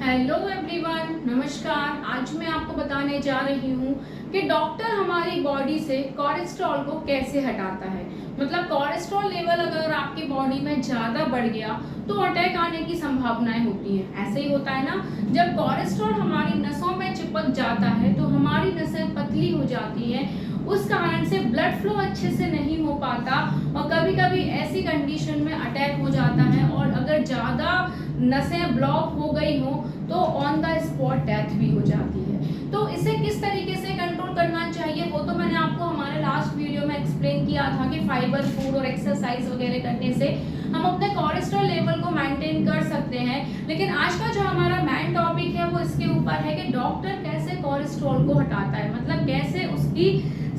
Hello everyone, नमस्कार। आज मैं आपको बताने जा रही हूँ कि डॉक्टर हमारी बॉडी से कोलेस्ट्रॉल को कैसे हटाता है। मतलब कोलेस्ट्रॉल लेवल अगर आपकी बॉडी में ज़्यादा बढ़ गया तो अटैक आने की संभावनाएं होती हैं। ऐसे ही होता है ना, जब कोलेस्ट्रॉल हमारी नसों में चिपक जाता है तो हमारी नसें पतली हो जाती हैं, उस कारण से ब्लड फ्लो अच्छे से नहीं हो पाता और कभी कभी ऐसी कंडीशन में अटैक हो जाता है। और अगर ज़्यादा नसें ब्लॉक हो गई हो तो ऑन द स्पॉट डेथ भी हो जाती है। तो इसे किस तरीके से कंट्रोल करना चाहिए वो तो मैंने आपको हमारे लास्ट वीडियो में एक्सप्लेन किया था कि फाइबर फूड और एक्सरसाइज वगैरह करने से हम अपने कोलेस्ट्रॉल लेवल को मेंटेन कर सकते हैं। लेकिन आज का जो हमारा मेन टॉपिक है वो इसके ऊपर है कि डॉक्टर कैसे कोलेस्ट्रॉल को हटाता है, मतलब कैसे उसकी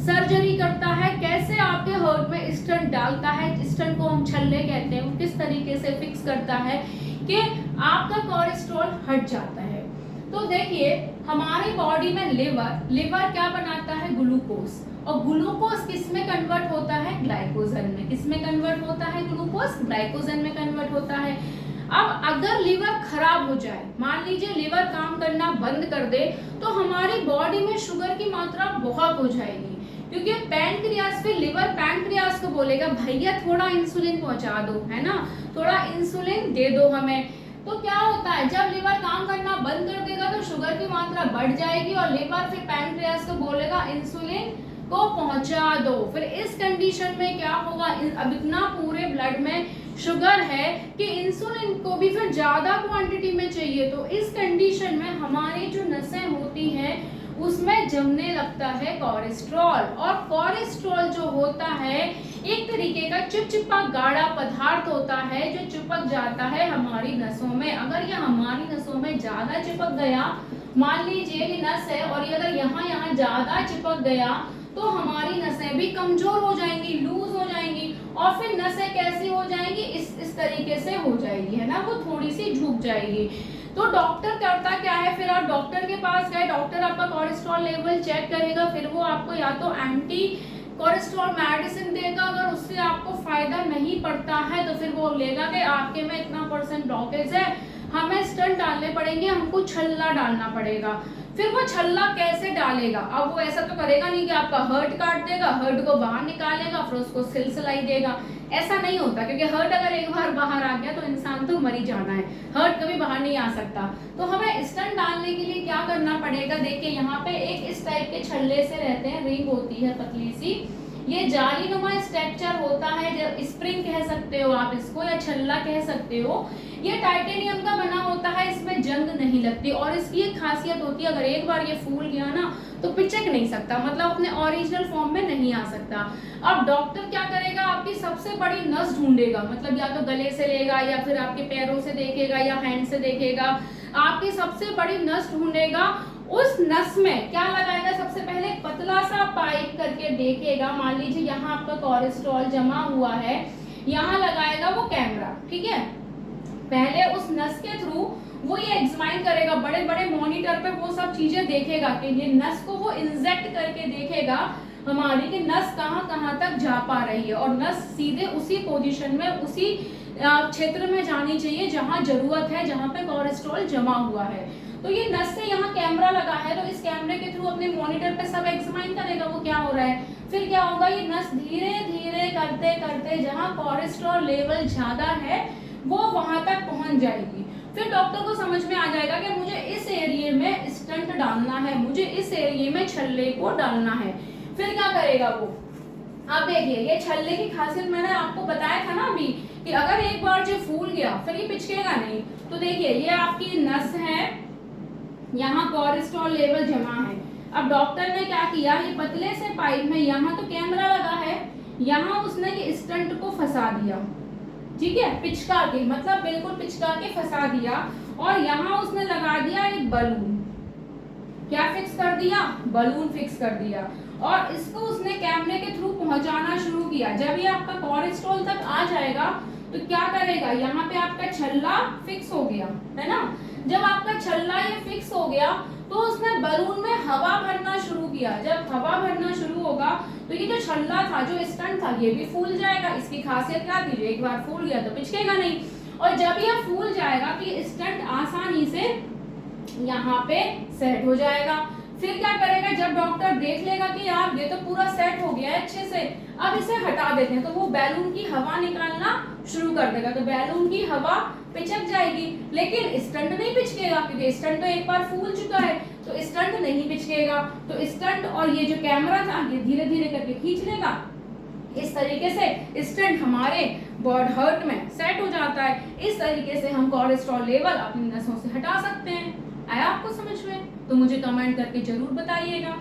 सर्जरी करता है, कैसे आपके हार्ट में स्टंट डालता है, स्टंट को हम छल्ले कहते हैं, वो किस तरीके से फिक्स करता है कि आपका कोलेस्ट्रॉल हट जाता है। तो देखिए, हमारी बॉडी में लिवर क्या बनाता है? ग्लूकोज। और ग्लूकोज किस में कन्वर्ट होता है? ग्लाइकोजन में। किस में कन्वर्ट होता है? ग्लूकोज ग्लाइकोजन में कन्वर्ट होता है। अब अगर लिवर खराब हो जाए, मान लीजिए लिवर काम करना बंद कर दे, तो हमारी बॉडी में शुगर की मात्रा बहुत हो जाएगी, क्योंकि पैनक्रियास फिर लिवर पैनक्रियास को बोलेगा भैया थोड़ा इंसुलिन पहुंचा दो, है ना, थोड़ा इंसुलिन दे दो हमें। तो क्या होता है, जब लिवर काम करना बंद कर देगा तो शुगर की मात्रा बढ़ जाएगी और लिवर फिर पैनक्रियास को बोलेगा इंसुलिन को पहुंचा दो। फिर इस कंडीशन में क्या होगा, अब इतना पूरे ब्लड में शुगर है कि इंसुलिन को भी फिर ज्यादा क्वांटिटी में चाहिए। तो इस कंडीशन में हमारी जो नसें होती हैं उसमें जमने लगता है कोलेस्ट्रॉल। और कोलेस्ट्रॉल जो होता है एक तरीके का चिपचिपा गाढ़ा पदार्थ होता है जो चिपक जाता है हमारी नसों में। अगर यह हमारी नसों में ज्यादा चिपक गया, मान लीजिए कि नस है और ये अगर यहाँ ज्यादा चिपक गया तो हमारी नसें भी कमजोर हो जाएंगी, लूज हो जाएंगी और फिर नसें कैसी हो जाएंगी, इस तरीके से हो जाएगी, है ना, वो थोड़ी सी झुक जाएगी। तो डॉक्टर करता क्या है, फिर आप डॉक्टर के पास गए, डॉक्टर आपका कोलेस्ट्रॉल लेवल चेक करेगा, फिर वो आपको या तो एंटी कोलेस्ट्रॉल मेडिसिन देगा। अगर उससे आपको फायदा नहीं पड़ता है तो फिर वो लेगा कि आपके में इतना % ब्लॉकेज है, हमें स्टंट डालने पड़ेंगे, हमको छल्ला डालना पड़ेगा। फिर वो छल्ला कैसे डालेगा? अब वो ऐसा तो करेगा नहीं कि आपका हर्ट काट देगा, हर्ट को बाहर निकालेगा फिर उसको सिलसिलाई देगा। ऐसा नहीं होता, क्योंकि हर्ट अगर एक बार बाहर आ गया तो इंसान तो मर ही जाना है, हर्ट कभी बाहर नहीं आ सकता। तो हमें स्टंट डालने के लिए क्या करना पड़ेगा? देखिए, यहाँ पे एक इस टाइप के छल्ले से रहते हैं, रिंग होती है पतली सी, ये जालीनुमा स्ट्रक्चर होता है, जब स्प्रिंग कह सकते हो आप इसको या छल्ला कह सकते हो। ये टाइटेनियम का बना होता है, इसमें जंग नहीं लगती और इसकी एक खासियत होती है, अगर एक बार ये फूल गया ना तो पिचक नहीं सकता, मतलब अपने ओरिजिनल फॉर्म में नहीं आ सकता। अब डॉक्टर क्या करेगा, आपकी सबसे बड़ी नस ढूंढेगा, मतलब या तो गले से लेगा या फिर आपके पैरों से देखेगा या हैंड से देखेगा, आपकी सबसे बड़ी नस ढूंढेगा। उस नस में क्या लगाएगा, सबसे पहले पतला सा पाइप करके देखेगा, मान लीजिए यहाँ आपका कोलेस्ट्रॉल जमा हुआ है, यहाँ लगाएगा वो कैमरा, ठीक है। पहले उस नस के थ्रू वो ये एग्जामिन करेगा, बड़े बड़े मॉनिटर पे वो सब चीजें देखेगा कि ये नस को वो इंजेक्ट करके देखेगा हमारी कि नस कहाँ कहाँ तक जा पा रही है, और नस सीधे उसी पोजीशन में उसी क्षेत्र में जानी चाहिए जहाँ जरूरत है, जहाँ पे कोलेस्ट्रॉल जमा हुआ है। तो ये नस से यहाँ कैमरा लगा है, तो इस कैमरे के थ्रू अपने मॉनिटर पे सब एग्जामिन करेगा वो क्या हो रहा है। फिर क्या होगा, ये नस धीरे धीरे करते करते जहाँ कोलेस्ट्रॉल लेवल ज्यादा है वो वहां तक पहुंच जाएगी। फिर डॉक्टर को समझ में आ जाएगा कि मुझे इस एरिया में स्टंट डालना है, मुझे इस एरिया में छल्ले को डालना है। फिर क्या करेगा वो, आप देखिए, ये छल्ले की खासियत मैंने आपको बताया था ना अभी कि अगर एक बार जो फूल गया फिर ये पिचकेगा नहीं। तो देखिए, ये आपकी नस है, यहाँ कोलेस्ट्रॉल लेवल जमा है। अब डॉक्टर ने क्या किया, ये पतले से पाइप में यहाँ तो कैमरा लगा है, यहाँ उसने ये स्टंट को फंसा दिया, ठीक है, पिचका के, मतलब बिल्कुल पिचका के फंसा दिया। और यहाँ उसने लगा दिया एक बलून, क्या फिक्स कर दिया, बलून फिक्स कर दिया, और इसको उसने कैमरे के थ्रू पहुंचाना शुरू किया। जब ये आपका कोलेस्ट्रॉल तक आ जाएगा तो क्या करेगा, यहाँ पे आपका छल्ला फिक्स हो गया है ना। जब आपका छल्ला ये फिक्स हो गया तो उसने बलून में हवा भरना शुरू किया। जब हवा भरना शुरू होगा तो ये जो छल्ला था, जो स्टंट था, ये भी फूल जाएगा। इसकी खासियत क्या थी, एक बार फूल गया तो पिचकेगा नहीं। और जब ये फूल जाएगा तो ये स्टंट आसानी से यहाँ पे सेट हो जाएगा। फिर क्या करेगा, जब डॉक्टर देख लेगा कि यार ये तो पूरा सेट हो गया है अच्छे से, अब इसे हटा देते हैं, तो वो बैलून की हवा निकालना शुरू कर देगा। तो बैलून की हवा पिचक जाएगी, लेकिन स्टंट नहीं पिचकेगा, क्योंकि स्टंट तो एक बार फूल चुका है, तो स्टंट नहीं पिचकेगा। तो स्टंट और ये जो कैमरा था ये धीरे धीरे करके खींच लेगा। इस तरीके से स्टंट हमारे बॉडी हार्ट में सेट हो जाता है। इस तरीके से हम कोलेस्ट्रॉल लेवल अपनी नसों से हटा सकते हैं। आया आपको समझ में? तो मुझे कमेंट करके जरूर बताइएगा।